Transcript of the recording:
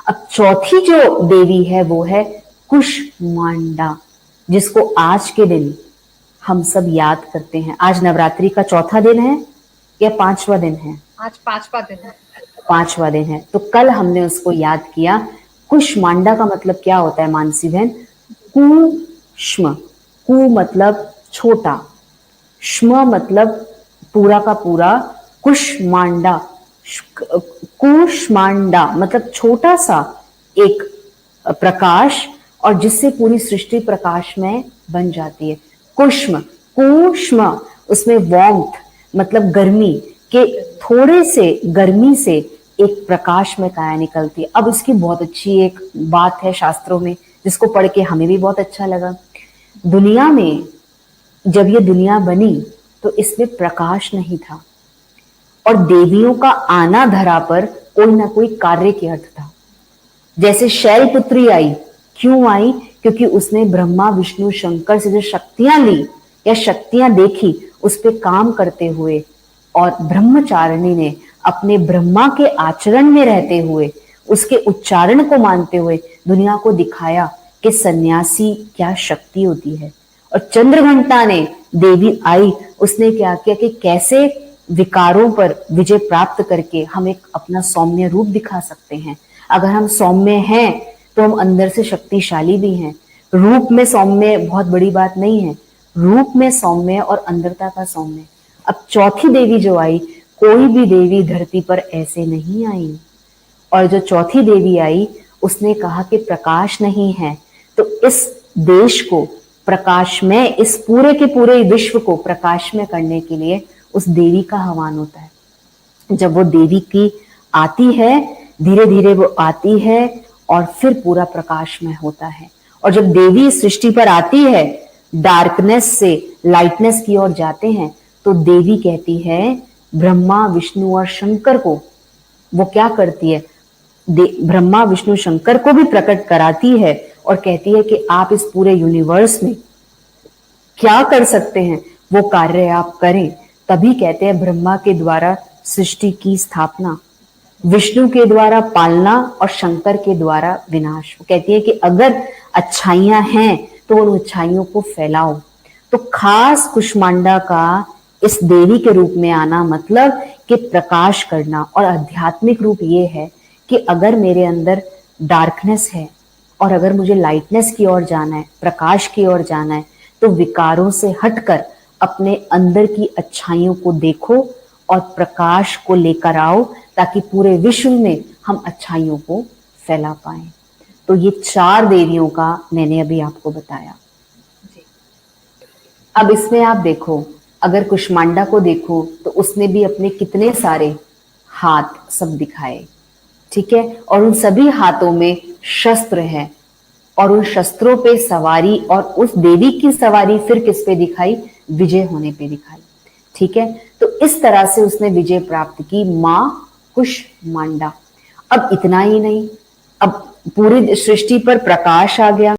अब चौथी जो देवी है वो है कुष्मांडा, जिसको आज के दिन हम सब याद करते हैं। आज नवरात्रि का चौथा दिन है या पांचवा दिन है? आज पांचवा दिन है। पांचवा दिन है, तो कल हमने उसको याद किया। कुष्मांडा का मतलब क्या होता है मानसी बहन? कुष्म, कु मतलब छोटा, श्म मतलब पूरा का पूरा, कुष्मांडा, कुष्मांडा मतलब छोटा सा एक प्रकाश, और जिससे पूरी सृष्टि प्रकाश में बन जाती है। कुष्म, कुष्म उसमें वार्मथ मतलब गर्मी के, थोड़े से गर्मी से एक प्रकाश में काया निकलती है। अब इसकी बहुत अच्छी एक बात है शास्त्रों में, जिसको पढ़ के हमें भी बहुत अच्छा लगा। दुनिया में जब ये दुनिया बनी तो इसमें प्रकाश नहीं था, और देवियों का आना धरा पर कोई ना कोई कार्य के अर्थ था। जैसे शैलपुत्री आई, क्यों आई? क्योंकि उसने ब्रह्मा विष्णु शंकर से जो शक्तियां ली या शक्तियां देखी, उस पे काम करते हुए, और ब्रह्मचारिणी ने अपने ब्रह्मा के आचरण में रहते हुए, उसके उच्चारण को मानते हुए दुनिया को दिखाया कि सन्यासी क्या शक्ति होती है। और चंद्रघंटा ने, देवी आई, उसने क्या किया कि कैसे विकारों पर विजय प्राप्त करके हम एक अपना सौम्य रूप दिखा सकते हैं। अगर हम सौम्य हैं तो हम अंदर से शक्तिशाली भी हैं। रूप में सौम्य बहुत बड़ी बात नहीं है, रूप में सौम्य और अंदरता का सौम्य। अब चौथी देवी जो आई, कोई भी देवी धरती पर ऐसे नहीं आई, और जो चौथी देवी आई उसने कहा कि प्रकाश नहीं है, तो इस देश को प्रकाश में, इस पूरे के पूरे विश्व को प्रकाश में करने के लिए उस देवी का आह्वान होता है। जब वो देवी की आती है, धीरे धीरे वो आती है और फिर पूरा प्रकाश में होता है। और जब देवी सृष्टि पर आती है, डार्कनेस से लाइटनेस की ओर जाते हैं, तो देवी कहती है ब्रह्मा विष्णु और शंकर को, वो क्या करती है, ब्रह्मा विष्णु शंकर को भी प्रकट कराती है और कहती है कि आप इस पूरे यूनिवर्स में क्या कर सकते हैं, वो कार्य आप करें। तभी कहते हैं ब्रह्मा के द्वारा सृष्टि की स्थापना, विष्णु के द्वारा पालना और शंकर के द्वारा विनाश। वो कहती है कि अगर अच्छाइयां हैं तो उन अच्छाइयों को फैलाओ। तो खास कुष्मांडा का इस देवी के रूप में आना मतलब कि प्रकाश करना, और आध्यात्मिक रूप ये है कि अगर मेरे अंदर डार्कनेस है और अगर मुझे लाइटनेस की ओर जाना है, प्रकाश की ओर जाना है, तो विकारों से हटकर अपने अंदर की अच्छाइयों को देखो और प्रकाश को लेकर आओ, ताकि पूरे विश्व में हम अच्छाइयों को फैला पाएं। तो ये 4 देवियों का मैंने अभी आपको बताया। अब इसमें आप देखो, अगर कुष्मांडा को देखो तो उसने भी अपने कितने सारे हाथ सब दिखाए, ठीक है, और उन सभी हाथों में शस्त्र है, और उन शस्त्रों पे सवारी, और उस देवी की सवारी फिर किस पे दिखाई? विजय होने पे दिखाई, ठीक है। तो इस तरह से उसने विजय प्राप्त की, मां कुष्मांडा। अब इतना ही नहीं, अब पूरी सृष्टि पर प्रकाश आ गया।